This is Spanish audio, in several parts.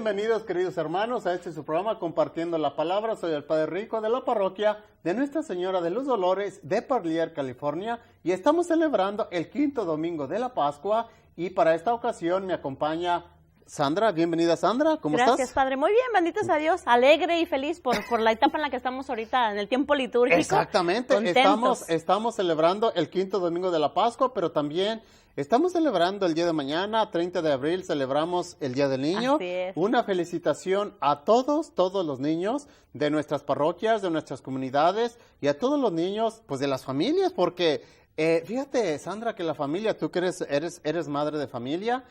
bienvenidos queridos hermanos a este su programa Compartiendo la Palabra. Soy el Padre Rico de la parroquia de Nuestra Señora de los Dolores de Parlier, California, y estamos celebrando el quinto domingo de la Pascua, y para esta ocasión me acompaña Sandra. Bienvenida, Sandra, ¿cómo estás? Gracias, Padre. Muy bien, benditos a Dios, alegre y feliz por la etapa en la que estamos ahorita, en el tiempo litúrgico. Exactamente, estamos celebrando el quinto domingo de la Pascua, pero también estamos celebrando el día de mañana, 30 de abril, celebramos el Día del Niño. Así es. Una felicitación a todos los niños de nuestras parroquias, de nuestras comunidades, y a todos los niños, pues de las familias, porque fíjate, Sandra, que la familia, tú que eres madre de familia,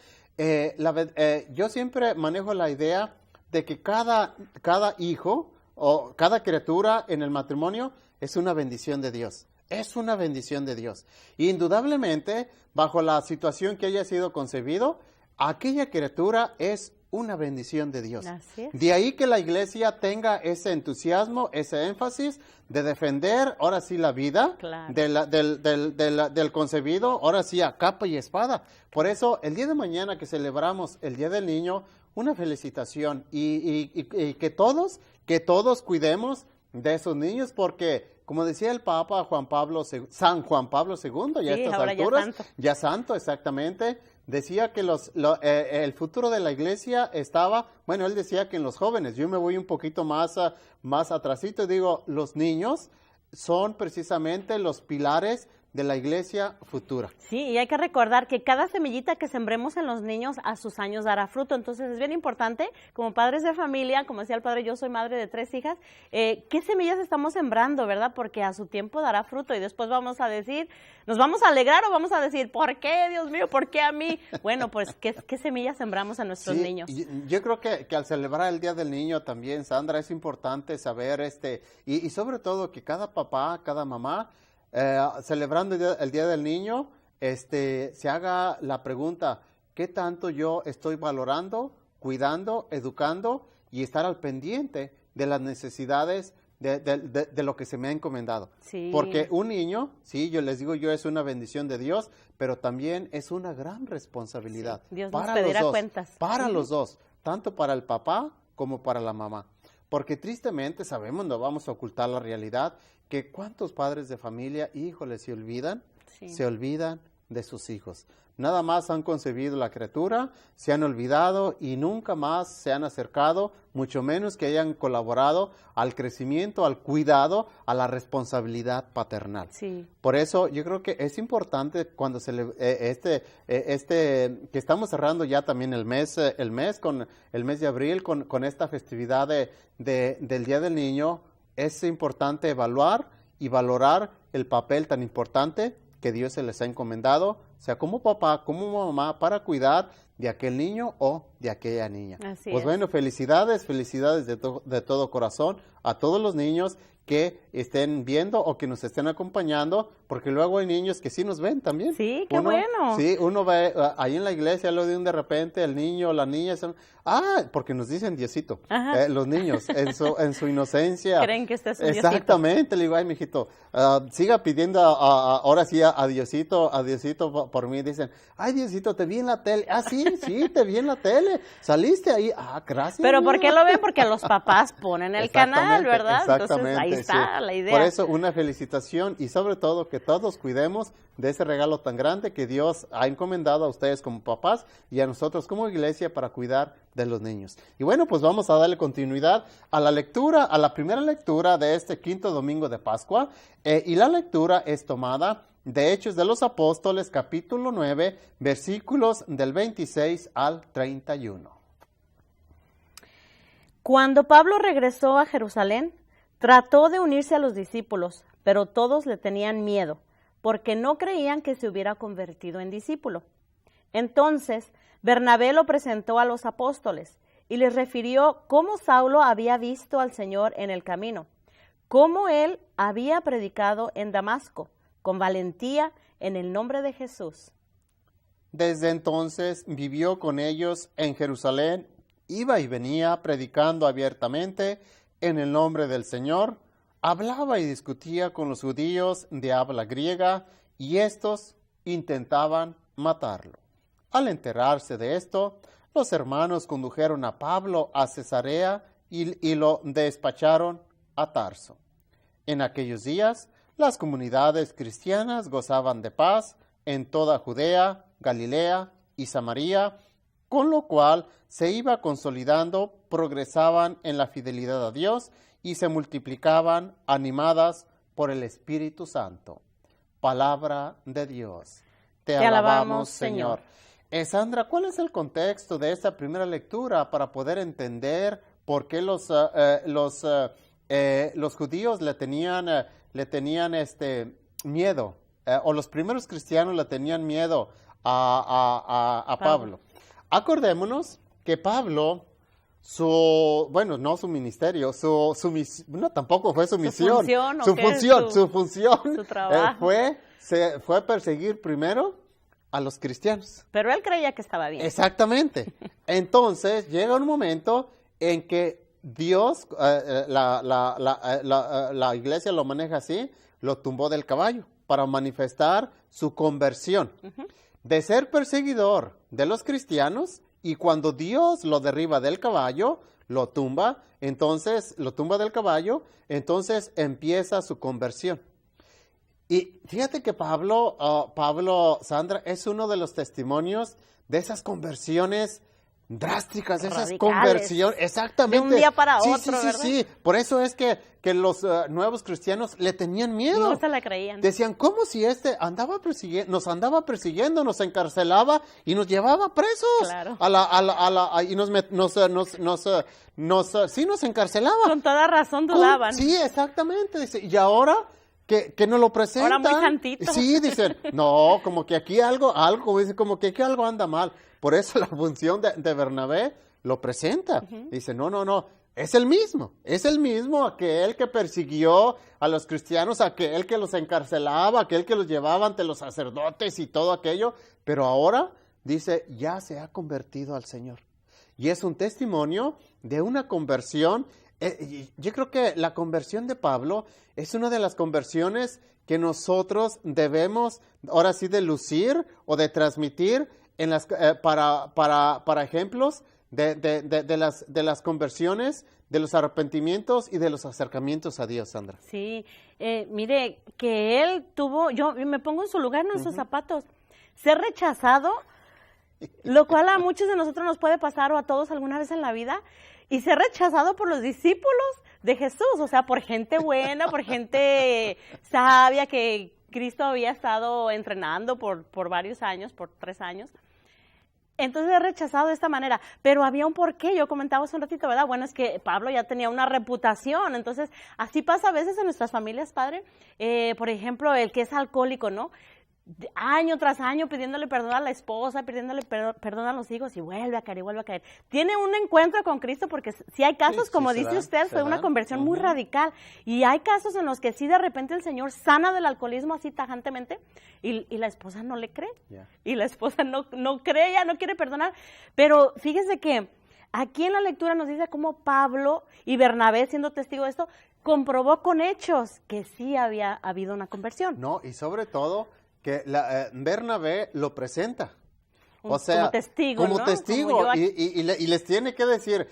yo siempre manejo la idea de que cada hijo o cada criatura en el matrimonio es una bendición de Dios. Es una bendición de Dios. Indudablemente, bajo la situación que haya sido concebido, aquella criatura es una bendición de Dios. Así es. De ahí que la iglesia tenga ese entusiasmo, ese énfasis de defender, ahora sí, la vida Claro. del concebido, ahora sí, a capa y espada. Por eso, el día de mañana que celebramos el Día del Niño, una felicitación y que todos cuidemos de esos niños, porque como decía el Papa San Juan Pablo II, ya a Sí, estas ahora alturas, ya santo, exactamente, decía que el futuro de la iglesia estaba, bueno, él decía que en los jóvenes. Yo me voy un poquito más atrasito y digo, los niños son precisamente los pilares de la iglesia futura. Sí, y hay que recordar que cada semillita que sembremos en los niños a sus años dará fruto. Entonces es bien importante, como padres de familia, como decía el Padre, yo soy madre de 3 hijas, ¿qué semillas estamos sembrando, verdad? Porque a su tiempo dará fruto, y después vamos a decir, ¿nos vamos a alegrar o vamos a decir, ¿por qué, Dios mío, por qué a mí? Bueno, pues, ¿qué semillas sembramos a nuestros niños? Yo creo que al celebrar el Día del Niño también, Sandra, es importante saber y sobre todo que cada papá, cada mamá, celebrando el Día del Niño, se haga la pregunta, ¿qué tanto yo estoy valorando, cuidando, educando y estar al pendiente de las necesidades de lo que se me ha encomendado? Sí. Porque un niño, sí, yo les digo, es una bendición de Dios, pero también es una gran responsabilidad. Sí. Dios para nos pedirá los dos, cuentas. Para los dos, tanto para el papá como para la mamá. Porque tristemente sabemos, no vamos a ocultar la realidad, que cuántos padres de familia, híjole, se olvidan de sus hijos. Nada más han concebido la criatura, se han olvidado y nunca más se han acercado, mucho menos que hayan colaborado al crecimiento, al cuidado, a la responsabilidad paternal. Sí. Por eso yo creo que es importante cuando que estamos cerrando ya también el mes de abril con esta festividad del Día del Niño, es importante evaluar y valorar el papel tan importante que Dios se les ha encomendado, sea como papá, como mamá, para cuidar de aquel niño o de aquella niña. Así pues es. bueno, felicidades de todo corazón a todos los niños que estén viendo o que nos estén acompañando, porque luego hay niños que sí nos ven también. Sí, qué bueno. Sí, uno ve ahí en la iglesia, lo de de repente el niño o la niña, porque nos dicen Diosito, los niños, en su inocencia. Creen que este es un Diosito. Exactamente, le digo, ay, mijito, siga pidiendo ahora sí a Diosito por mí. Dicen, ay, Diosito, te vi en la tele. Ah, sí, te vi en la tele. Saliste ahí. Ah, gracias. Pero ¿por qué lo ven? Porque los papás ponen el canal, ¿verdad? Exactamente. Entonces ahí está la idea. Por eso una felicitación y sobre todo que todos cuidemos de ese regalo tan grande que Dios ha encomendado a ustedes como papás y a nosotros como iglesia para cuidar de los niños. Y bueno, pues vamos a darle continuidad a la primera lectura de este quinto domingo de Pascua, y la lectura es tomada de Hechos de los Apóstoles, capítulo 9, versículos del 26 al 31. Cuando Pablo regresó a Jerusalén, trató de unirse a los discípulos, pero todos le tenían miedo, porque no creían que se hubiera convertido en discípulo. Entonces, Bernabé lo presentó a los apóstoles y les refirió cómo Saulo había visto al Señor en el camino, cómo él había predicado en Damasco, con valentía en el nombre de Jesús. Desde entonces vivió con ellos en Jerusalén, iba y venía predicando abiertamente en el nombre del Señor, hablaba y discutía con los judíos de habla griega y estos intentaban matarlo. Al enterarse de esto, los hermanos condujeron a Pablo a Cesarea y lo despacharon a Tarso. En aquellos días, las comunidades cristianas gozaban de paz en toda Judea, Galilea y Samaria, con lo cual se iba consolidando, progresaban en la fidelidad a Dios y se multiplicaban animadas por el Espíritu Santo. Palabra de Dios. Te alabamos, Señor. Sandra, ¿cuál es el contexto de esta primera lectura para poder entender por qué los judíos le tenían miedo, o los primeros cristianos le tenían miedo a Pablo? Acordémonos que Pablo, su ministerio, tampoco fue su misión. Su función fue perseguir primero a los cristianos. Pero él creía que estaba bien. Exactamente. Entonces llega un momento en que Dios, la iglesia lo maneja así, lo tumbó del caballo para manifestar su conversión. De ser perseguidor de los cristianos, y cuando Dios lo derriba del caballo, lo tumba del caballo, entonces empieza su conversión. Y fíjate que Pablo, Sandra, es uno de los testimonios de esas conversiones drásticas, de esas conversiones, exactamente. De un día para otro, ¿verdad? Sí. Por eso es que los nuevos cristianos le tenían miedo. No se la creían. Decían, ¿cómo si nos andaba persiguiendo, nos encarcelaba y nos llevaba presos? Claro. Y nos encarcelaba. Con toda razón dudaban. Sí, exactamente. Dice, y ahora que nos lo presentan. Ahora muy tantito. Sí, dicen, no, como que aquí algo anda mal. Por eso la función de Bernabé lo presenta. Dice, no, es el mismo aquel que persiguió a los cristianos, aquel que los encarcelaba, aquel que los llevaba ante los sacerdotes y todo aquello, pero ahora, dice, ya se ha convertido al Señor. Y es un testimonio de una conversión. Yo creo que la conversión de Pablo es una de las conversiones que nosotros debemos, ahora sí, de lucir o de transmitir para ejemplos de las conversiones, de los arrepentimientos y de los acercamientos a Dios, Sandra. Sí, mire, que él yo me pongo en su lugar, en sus zapatos, ser rechazado, lo cual a muchos de nosotros nos puede pasar o a todos alguna vez en la vida, y ser rechazado por los discípulos de Jesús, o sea, por gente buena, por gente sabia que Cristo había estado entrenando por varios años, por 3 años. Entonces es rechazado de esta manera, pero había un porqué, yo comentaba hace un ratito, ¿verdad? Bueno, es que Pablo ya tenía una reputación, entonces así pasa a veces en nuestras familias, padre. Por ejemplo, el que es alcohólico, ¿no? Año tras año pidiéndole perdón a la esposa, pidiéndole perdón a los hijos y vuelve a caer y vuelve a caer. Tiene un encuentro con Cristo porque si hay casos, como dice usted, fue una conversión muy radical y hay casos en los que sí de repente el Señor sana del alcoholismo así tajantemente y la esposa no le cree y la esposa no cree, ya no quiere perdonar. Pero fíjese que aquí en la lectura nos dice cómo Pablo y Bernabé, siendo testigo de esto, comprobó con hechos que sí había habido una conversión. No, y sobre todo que Bernabé lo presenta. O sea, como testigo, como ¿no? testigo, y les tiene que decir,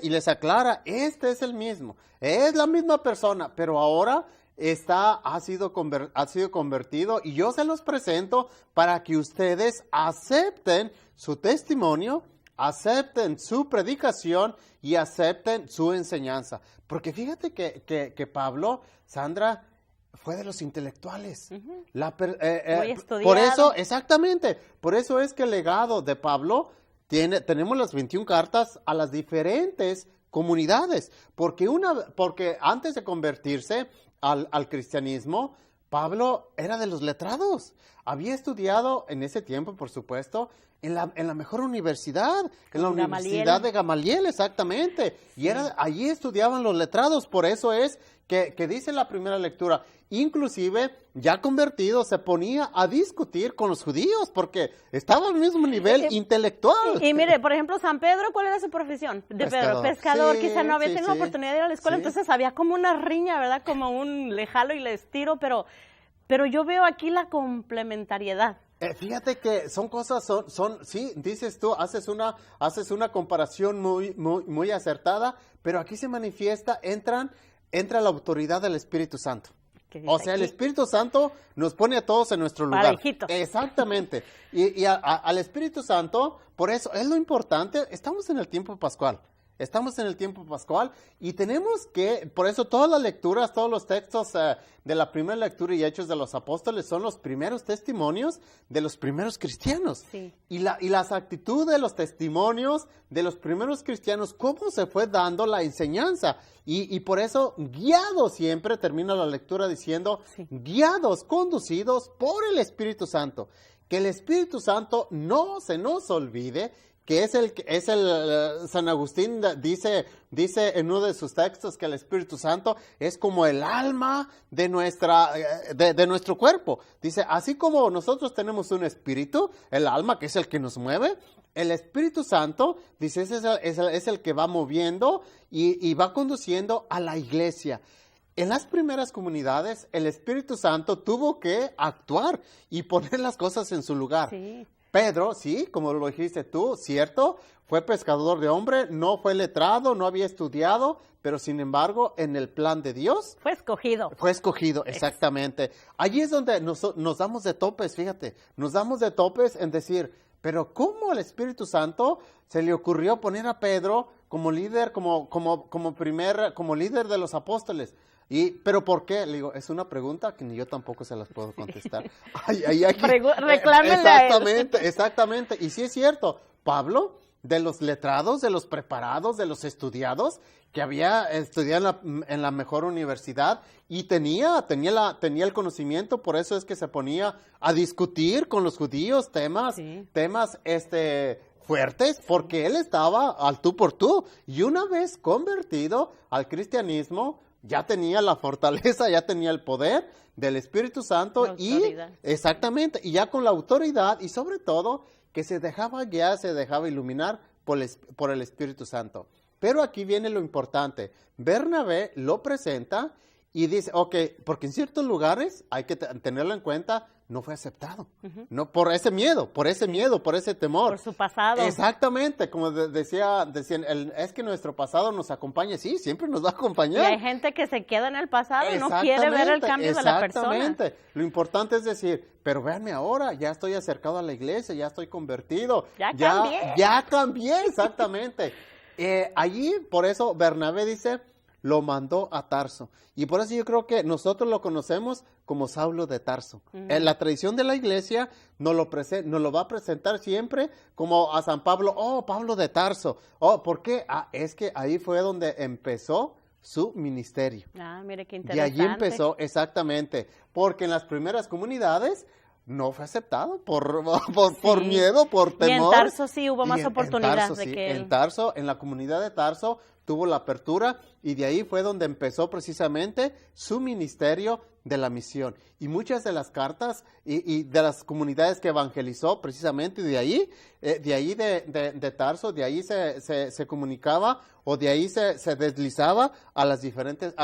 y les aclara, es el mismo, es la misma persona, pero ahora ha sido convertido, y yo se los presento para que ustedes acepten su testimonio, acepten su predicación y acepten su enseñanza. Porque fíjate que Pablo, Sandra, fue de los intelectuales. Por eso, exactamente, por eso es que el legado de Pablo tenemos las 21 cartas a las diferentes comunidades, porque antes de convertirse al cristianismo, Pablo era de los letrados. Había estudiado en ese tiempo, por supuesto, en la mejor universidad, en la Universidad de Gamaliel, exactamente. Y allí estudiaban los letrados, por eso es que dice la primera lectura, inclusive ya convertido se ponía a discutir con los judíos porque estaba al mismo nivel intelectual. Y mire, por ejemplo, San Pedro, ¿cuál era su profesión? Pescador. Sí, quizá no había tenido oportunidad de ir a la escuela, entonces había como una riña, ¿verdad? Como un le jalo y le estiro, pero yo veo aquí la complementariedad. Fíjate que son cosas, sí, dices tú, haces una comparación muy acertada, pero aquí se manifiesta, entra la autoridad del Espíritu Santo. O sea, el Espíritu Santo nos pone a todos en nuestro lugar. Parejitos. Exactamente. Y al Espíritu Santo, por eso es lo importante, estamos en el tiempo pascual. Estamos en el tiempo pascual y tenemos que, por eso todas las lecturas, todos los textos de la primera lectura y Hechos de los Apóstoles son los primeros testimonios de los primeros cristianos. Sí. Y las actitudes de los testimonios de los primeros cristianos, cómo se fue dando la enseñanza. Y por eso, guiados siempre, termina la lectura diciendo, sí, guiados, conducidos por el Espíritu Santo. Que el Espíritu Santo no se nos olvide, que San Agustín dice en uno de sus textos que el Espíritu Santo es como el alma de nuestro cuerpo. Dice, así como nosotros tenemos un espíritu, el alma que es el que nos mueve, el Espíritu Santo, dice, es el que va moviendo y va conduciendo a la iglesia. En las primeras comunidades, el Espíritu Santo tuvo que actuar y poner las cosas en su lugar. Sí. Pedro, sí, como lo dijiste tú, cierto, fue pescador de hombre, no fue letrado, no había estudiado, pero sin embargo, en el plan de Dios. Fue escogido. Fue escogido, exactamente. Allí es donde nos damos de topes, fíjate, nos damos de topes en decir, pero ¿cómo al Espíritu Santo se le ocurrió poner a Pedro como líder, como líder de los apóstoles? ¿Pero por qué? Le digo, es una pregunta que ni yo tampoco se las puedo contestar. Reclámenle a él. Exactamente. Y sí es cierto, Pablo, de los letrados, de los preparados, de los estudiados, que había estudiado en la mejor universidad y tenía el conocimiento, por eso es que se ponía a discutir con los judíos temas fuertes, porque él estaba al tú por tú. Y una vez convertido al cristianismo, ya tenía la fortaleza, ya tenía el poder del Espíritu Santo exactamente, y ya con la autoridad y sobre todo que se dejaba guiar, se dejaba iluminar por el Espíritu Santo. Pero aquí viene lo importante. Bernabé lo presenta y dice, porque en ciertos lugares hay que tenerlo en cuenta, no fue aceptado. Uh-huh. No, por ese miedo, por ese temor. Por su pasado. Exactamente, como decían, es que nuestro pasado nos acompaña, sí, siempre nos va a acompañar. Y hay gente que se queda en el pasado y no quiere ver el cambio de la persona. Exactamente, lo importante es decir, pero véanme ahora, ya estoy acercado a la iglesia, ya estoy convertido. Ya cambié, exactamente. Allí, por eso, Bernabé dice, lo mandó a Tarso. Y por eso yo creo que nosotros lo conocemos como Saulo de Tarso. Uh-huh. En la tradición de la iglesia nos lo va a presentar siempre como a San Pablo, Pablo de Tarso. ¿Por qué? Es que ahí fue donde empezó su ministerio. Mire qué interesante. Y allí empezó, exactamente, porque en las primeras comunidades no fue aceptado por miedo, por temor. Y en Tarso sí hubo más oportunidad de que él. En Tarso, en la comunidad de Tarso, tuvo la apertura y de ahí fue donde empezó precisamente su ministerio de la misión. Y muchas de las cartas y de las comunidades que evangelizó precisamente de ahí de Tarso, de ahí se comunicaba o de ahí se deslizaba a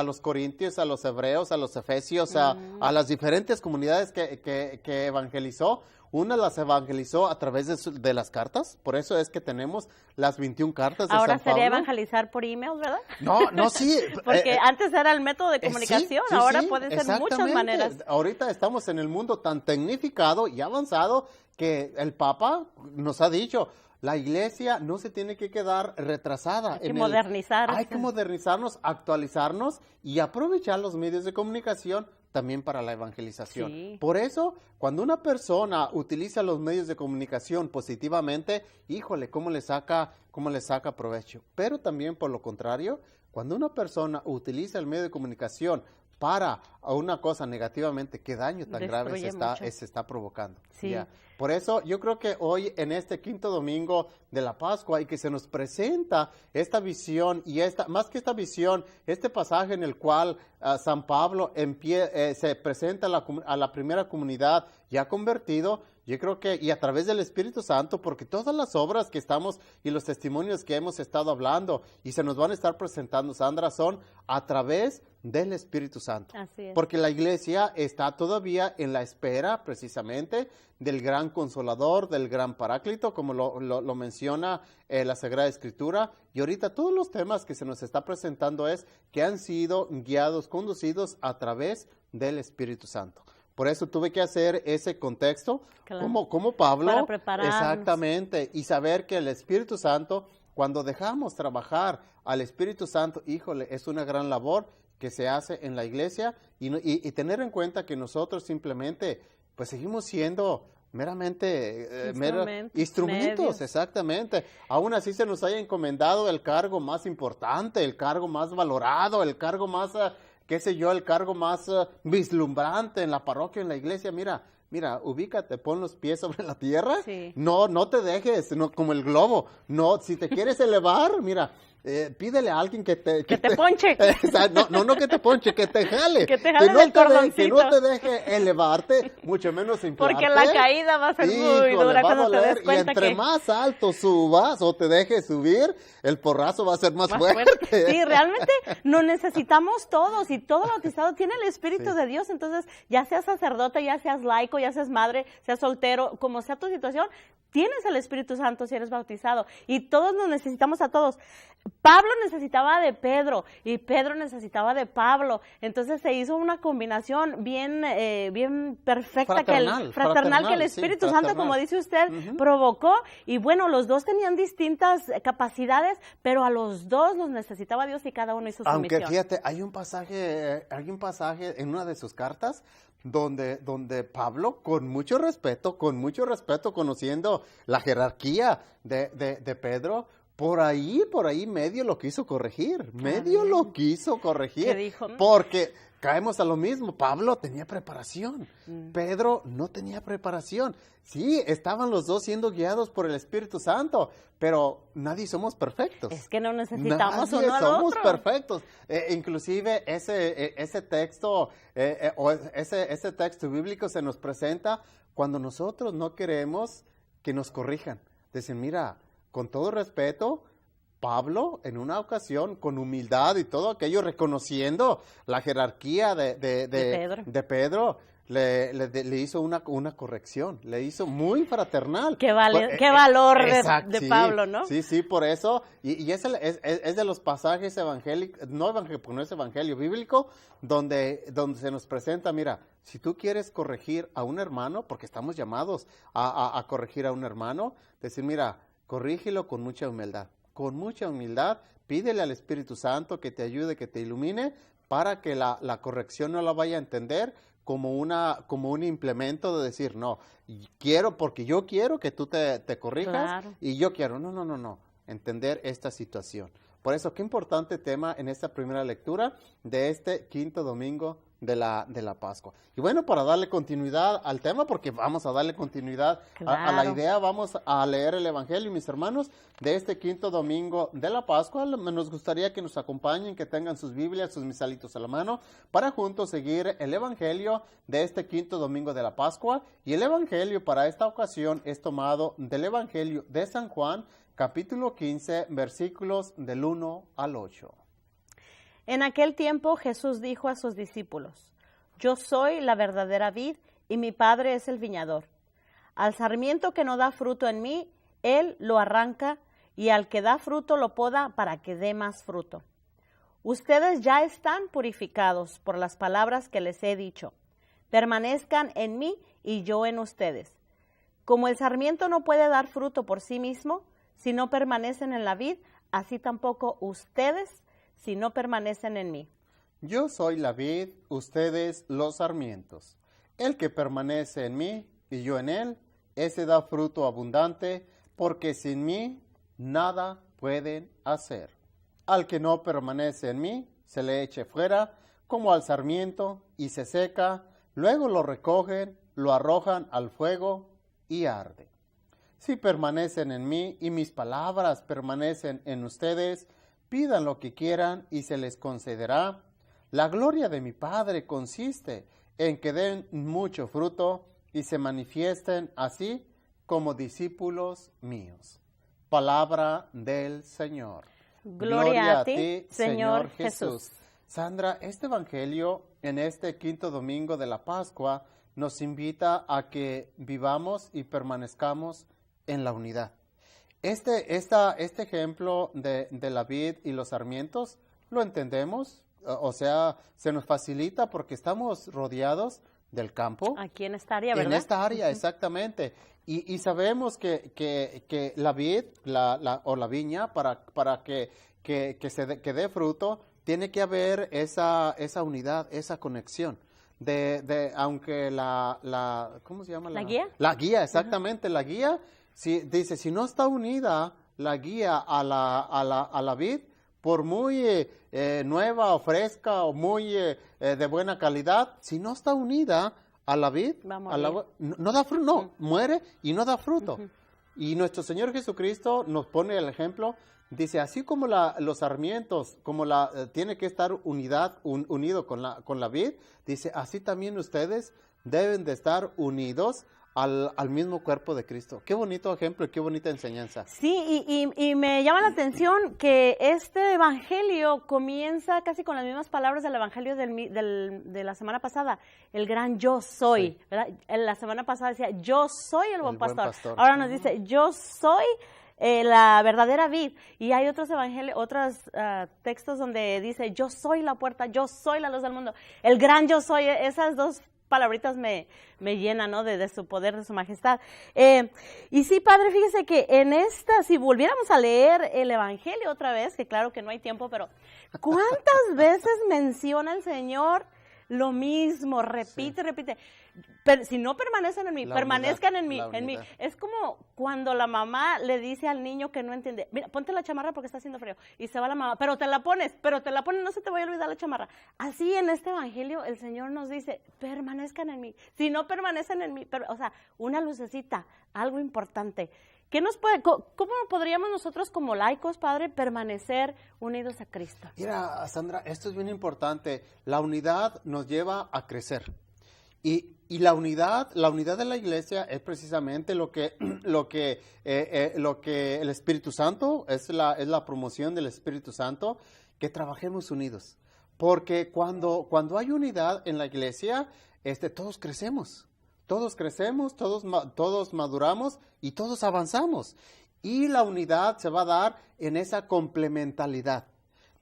los corintios, a los hebreos, a los efesios, a las diferentes comunidades que evangelizó. Una las evangelizó a través de las cartas, por eso es que tenemos las 21 cartas de San Pablo. Ahora sería evangelizar por email, ¿verdad? No, sí. Porque antes era el método de comunicación, ahora puede ser muchas maneras. Ahorita estamos en el mundo tan tecnificado y avanzado que el Papa nos ha dicho, la iglesia no se tiene que quedar retrasada. Hay que modernizarse. Hay que modernizarnos, actualizarnos y aprovechar los medios de comunicación también para la evangelización. Sí. Por eso, cuando una persona utiliza los medios de comunicación positivamente, híjole, cómo le saca provecho. Pero también, por lo contrario, cuando una persona utiliza el medio de comunicación para una cosa negativamente, qué daño tan grave se está provocando. Sí. ¿Ya? Por eso yo creo que hoy en este quinto domingo de la Pascua y que se nos presenta esta visión y más que esta visión, este pasaje en el cual San Pablo se presenta a la primera comunidad ya convertido, Yo creo que, y a través del Espíritu Santo, porque todas las obras que estamos y los testimonios que hemos estado hablando y se nos van a estar presentando, Sandra, son a través del Espíritu Santo. Así es. Porque la iglesia está todavía en la espera, precisamente, del gran Consolador, del gran Paráclito, como lo menciona la Sagrada Escritura. Y ahorita todos los temas que se nos está presentando es que han sido guiados, conducidos a través del Espíritu Santo. Por eso tuve que hacer ese contexto, Claro. como Pablo. Para prepararnos. Exactamente, y saber que el Espíritu Santo, cuando dejamos trabajar al Espíritu Santo, híjole, es una gran labor que se hace en la iglesia y tener en cuenta que nosotros simplemente, pues seguimos siendo meramente instrumentos, medios. exactamente. Aún así se nos haya encomendado el cargo más importante, el cargo más valorado, el cargo más, qué sé yo, el cargo más vislumbrante en la parroquia, en la iglesia. Mira, ubícate, pon los pies sobre la tierra. Sí. No te dejes, no, como el globo. No, si te quieres elevar, mira, pídele a alguien que te ponche. No que te ponche, que te jale. Que te jale del que cordoncito. no te deje elevarte, mucho menos inflarte. Porque la caída va a ser muy Híjole, dura va a cuando te doler, des cuenta y entre que... más alto subas o te dejes subir, el porrazo va a ser más más fuerte. Sí, realmente nos necesitamos todos y todo bautizado tiene el Espíritu de Dios. Entonces, ya seas sacerdote, ya seas laico, ya seas madre, seas soltero, como sea tu situación, tienes el Espíritu Santo si eres bautizado. Y todos nos necesitamos a todos. Pablo necesitaba de Pedro y Pedro necesitaba de Pablo. Entonces se hizo una combinación bien perfecta, fraternal que el Espíritu Santo, como dice usted, provocó. Y bueno, los dos tenían distintas capacidades, pero a los dos los necesitaba Dios y cada uno hizo su Aunque misión. fíjate, hay un pasaje en una de sus cartas donde Pablo, con mucho respeto, conociendo la jerarquía de Pedro, por ahí medio lo quiso corregir, ¿Qué dijo? porque caemos a lo mismo. Pablo tenía preparación, Pedro no tenía preparación. Sí, estaban los dos siendo guiados por el Espíritu Santo, pero nadie somos perfectos. Es que no necesitamos Nadie uno al somos otro. perfectos. Inclusive ese texto ese texto bíblico se nos presenta cuando nosotros no queremos que nos corrijan. Dicen, mira, con todo respeto, Pablo en una ocasión con humildad y todo aquello, reconociendo la jerarquía de Pedro, le hizo una corrección, le hizo muy fraternal. Qué valor de sí, Pablo, ¿no? Sí, por eso, y es de los pasajes evangélicos, no es evangelio bíblico, donde se nos presenta, mira, si tú quieres corregir a un hermano, porque estamos llamados a corregir a un hermano, decir, mira, corrígelo con mucha humildad, pídele al Espíritu Santo que te ayude, que te ilumine, para que la corrección no la vaya a entender como un implemento de decir, no, porque yo quiero que tú te corrijas, Claro. y yo quiero, no, entender esta situación. Por eso, qué importante tema en esta primera lectura de este quinto domingo de la Pascua. Y bueno, para darle continuidad al tema, porque vamos a darle continuidad a la idea, vamos a leer el Evangelio, mis hermanos, de este quinto domingo de la Pascua. Nos gustaría que nos acompañen, que tengan sus Biblias, sus misalitos a la mano, para juntos seguir el Evangelio de este quinto domingo de la Pascua. Y el Evangelio para esta ocasión es tomado del Evangelio de San Juan, capítulo 15, versículos del 1 al 8. En aquel tiempo Jesús dijo a sus discípulos, yo soy la verdadera vid y mi Padre es el viñador. Al sarmiento que no da fruto en mí, Él lo arranca, y al que da fruto lo poda para que dé más fruto. Ustedes ya están purificados por las palabras que les he dicho. Permanezcan en mí y yo en ustedes. Como el sarmiento no puede dar fruto por sí mismo, si no permanecen en la vid, así tampoco ustedes, si no permanecen en mí. Yo soy la vid, ustedes los sarmientos. El que permanece en mí y yo en él, ese da fruto abundante, porque sin mí nada pueden hacer. Al que no permanece en mí, se le eche fuera, como al sarmiento, y se seca, luego lo recogen, lo arrojan al fuego y arde. Si permanecen en mí y mis palabras permanecen en ustedes, pidan lo que quieran y se les concederá. La gloria de mi Padre consiste en que den mucho fruto y se manifiesten así como discípulos míos. Palabra del Señor. Gloria a ti, Señor Jesús. Sandra, este evangelio en este quinto domingo de la Pascua nos invita a que vivamos y permanezcamos en la unidad. Este ejemplo de la vid y los sarmientos lo entendemos, o sea, se nos facilita porque estamos rodeados del campo. Aquí en esta área, ¿verdad? En esta área, exactamente. Y sabemos que la vid o la viña, para que dé fruto, tiene que haber esa unidad, esa conexión. Aunque ¿cómo se llama? ¿La guía? La guía, exactamente. La guía, dice, si no está unida la guía a la vid, por muy nueva o fresca o muy de buena calidad, si no está unida a la vid, no da fruto, no, muere y no da fruto. Y nuestro Señor Jesucristo nos pone el ejemplo, dice, así como los sarmientos, como tiene que estar unido con la vid, dice, así también ustedes deben de estar unidos al mismo cuerpo de Cristo. Qué bonito ejemplo y qué bonita enseñanza. Sí, y me llama la atención que este evangelio comienza casi con las mismas palabras del evangelio de la semana pasada, el gran yo soy. Sí. ¿Verdad? La semana pasada decía, yo soy el buen pastor. Ahora nos dice, yo soy la verdadera vid. Y hay otros evangelios, otros textos donde dice, yo soy la puerta, yo soy la luz del mundo. El gran yo soy, esas dos palabritas me llenan, ¿no? de su poder, de su majestad. Y sí, Padre, fíjese que si volviéramos a leer el Evangelio otra vez, que claro que no hay tiempo, pero ¿cuántas veces menciona el Señor lo mismo? Repite. Pero si no permanecen en mí, permanezcan en mí. Es como cuando la mamá le dice al niño que no entiende, mira, ponte la chamarra porque está haciendo frío. Y se va la mamá, pero te la pones, no se te vaya a olvidar la chamarra. Así en este evangelio el Señor nos dice, permanezcan en mí. Si no permanecen en mí, o sea, una lucecita, algo importante. ¿Cómo podríamos nosotros como laicos, Padre, permanecer unidos a Cristo? Mira, Sandra, esto es bien importante. La unidad nos lleva a crecer. Y la unidad de la iglesia es precisamente lo que el Espíritu Santo, es la promoción del Espíritu Santo, que trabajemos unidos. Porque cuando hay unidad en la iglesia, todos crecemos. Todos crecemos, todos maduramos y todos avanzamos. Y la unidad se va a dar en esa complementalidad.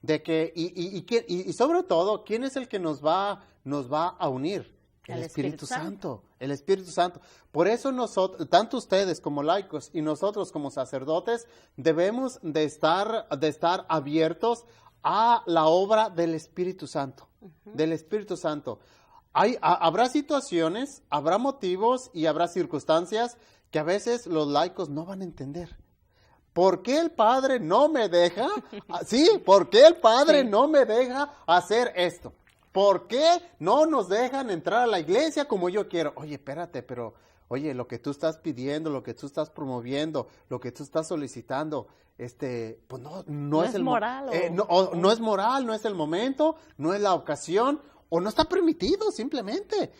Y sobre todo, ¿quién es el que nos va a unir? El Espíritu Santo. El Espíritu Santo. Por eso nosotros, tanto ustedes como laicos y nosotros como sacerdotes, debemos de estar abiertos a la obra del Espíritu Santo. Del Espíritu Santo. Habrá situaciones, habrá motivos y habrá circunstancias que a veces los laicos no van a entender. ¿Por qué el Padre no me deja? Sí, ¿por qué el Padre no me deja hacer esto? ¿Por qué no nos dejan entrar a la iglesia como yo quiero? Oye, espérate, pero lo que tú estás pidiendo, lo que tú estás promoviendo, lo que tú estás solicitando, pues no es moral. No es moral, no es el momento, no es la ocasión, o no está permitido simplemente.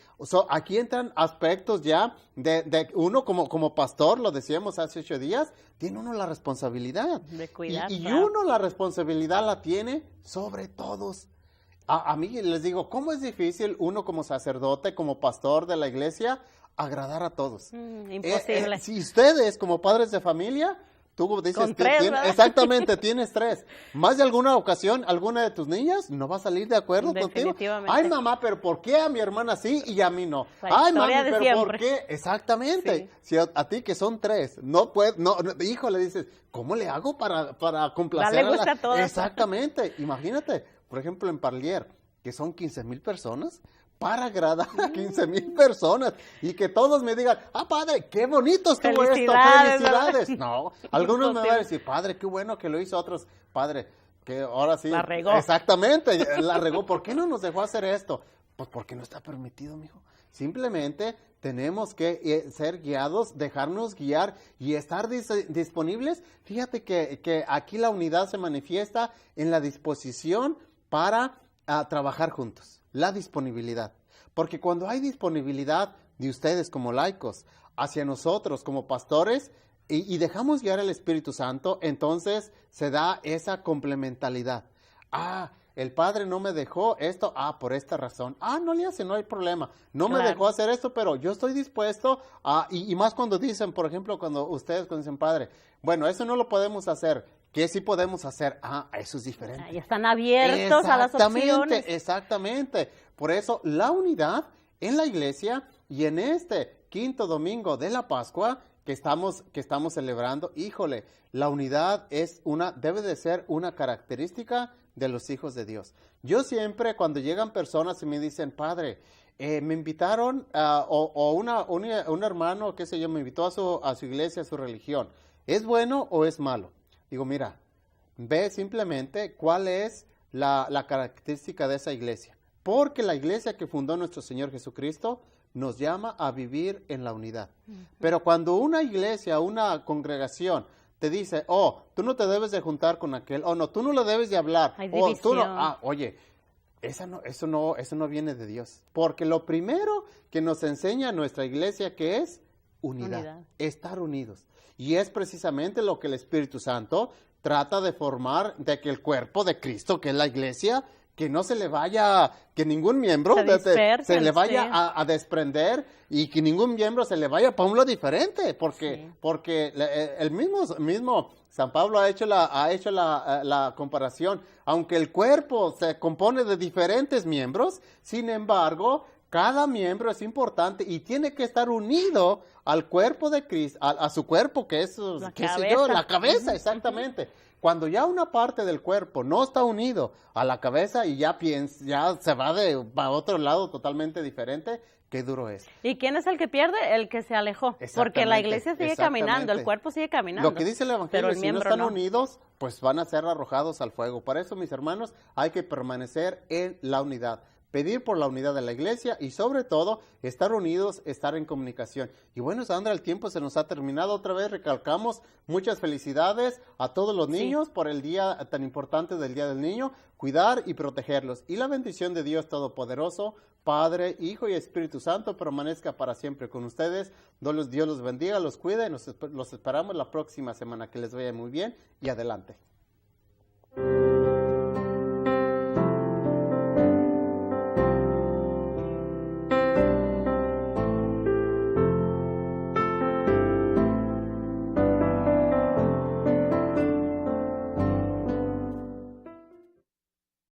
Aquí entran aspectos ya de uno como pastor, lo decíamos hace 8 días, tiene uno la responsabilidad. De cuidar. Y uno la responsabilidad la tiene sobre todos. A mí les digo, ¿cómo es difícil uno como sacerdote, como pastor de la iglesia, agradar a todos? Imposible. Si ustedes como padres de familia, tú dices con 3, exactamente, tienes 3. Más de alguna ocasión, alguna de tus niñas no va a salir de acuerdo contigo. Ay, mamá, pero ¿por qué a mi hermana sí y a mí no? Ay, mami, pero siempre. ¿Por qué? Exactamente. Sí. Si a ti que son 3, hijo, le dices, ¿cómo le hago para complacer Dale gusta a todas. Exactamente. Imagínate, por ejemplo, en Parlier, que son 15,000 personas, para agradar a 15,000 personas y que todos me digan, padre, qué bonito estuvo esto, felicidades. No, algunos me van a decir, padre, qué bueno que lo hizo, otros, padre, que ahora sí. La regó. Exactamente, la regó. ¿Por qué no nos dejó hacer esto? Pues porque no está permitido, mijo. Simplemente tenemos que ser guiados, dejarnos guiar y estar disponibles. Fíjate que aquí la unidad se manifiesta en la disposición para trabajar juntos. La disponibilidad. Porque cuando hay disponibilidad de ustedes como laicos hacia nosotros como pastores y dejamos guiar al Espíritu Santo, entonces se da esa complementariedad. El padre no me dejó esto, por esta razón. No le hace, no hay problema. No me dejó hacer esto, pero yo estoy dispuesto y más cuando dicen, por ejemplo, cuando dicen, padre, bueno, eso no lo podemos hacer. ¿Qué sí podemos hacer? Eso es diferente. Y están abiertos a las opciones. Exactamente. Por eso, la unidad en la iglesia y en este quinto domingo de la Pascua que estamos celebrando, híjole, la unidad debe de ser una característica de los hijos de Dios. Yo siempre, cuando llegan personas y me dicen, padre, me invitaron, un hermano, qué sé yo, me invitó a su iglesia, a su religión. ¿Es bueno o es malo? Digo, mira, ve simplemente cuál es la característica de esa iglesia. Porque la iglesia que fundó nuestro Señor Jesucristo nos llama a vivir en la unidad. Pero cuando una iglesia, una congregación te dice, tú no te debes de juntar con aquel, no, tú no le debes de hablar, hay división. Tú no, oye, eso no viene de Dios. Porque lo primero que nos enseña nuestra iglesia que es unidad, estar unidos. Y es precisamente lo que el Espíritu Santo trata de formar, de que el cuerpo de Cristo, que es la iglesia, que no se le vaya, que ningún miembro se le vaya a desprender y que ningún miembro se le vaya para un lado diferente, porque el mismo San Pablo ha hecho la comparación, aunque el cuerpo se compone de diferentes miembros, sin embargo, cada miembro es importante y tiene que estar unido al cuerpo de Cristo, a su cuerpo, que es, la cabeza, exactamente. Cuando ya una parte del cuerpo no está unido a la cabeza y ya se va para otro lado totalmente diferente, qué duro es. ¿Y quién es el que pierde? El que se alejó. Porque la iglesia sigue caminando, el cuerpo sigue caminando. Lo que dice el Evangelio, si no están unidos, pues van a ser arrojados al fuego. Para eso, mis hermanos, hay que permanecer en la unidad. Pedir por la unidad de la iglesia y sobre todo estar unidos, estar en comunicación. Y bueno, Sandra, el tiempo se nos ha terminado. Otra vez recalcamos muchas felicidades a todos los niños por el día tan importante del Día del Niño. Cuidar y protegerlos. Y la bendición de Dios Todopoderoso, Padre, Hijo y Espíritu Santo permanezca para siempre con ustedes. Dios los bendiga, los cuide. Los esperamos la próxima semana. Que les vaya muy bien y adelante.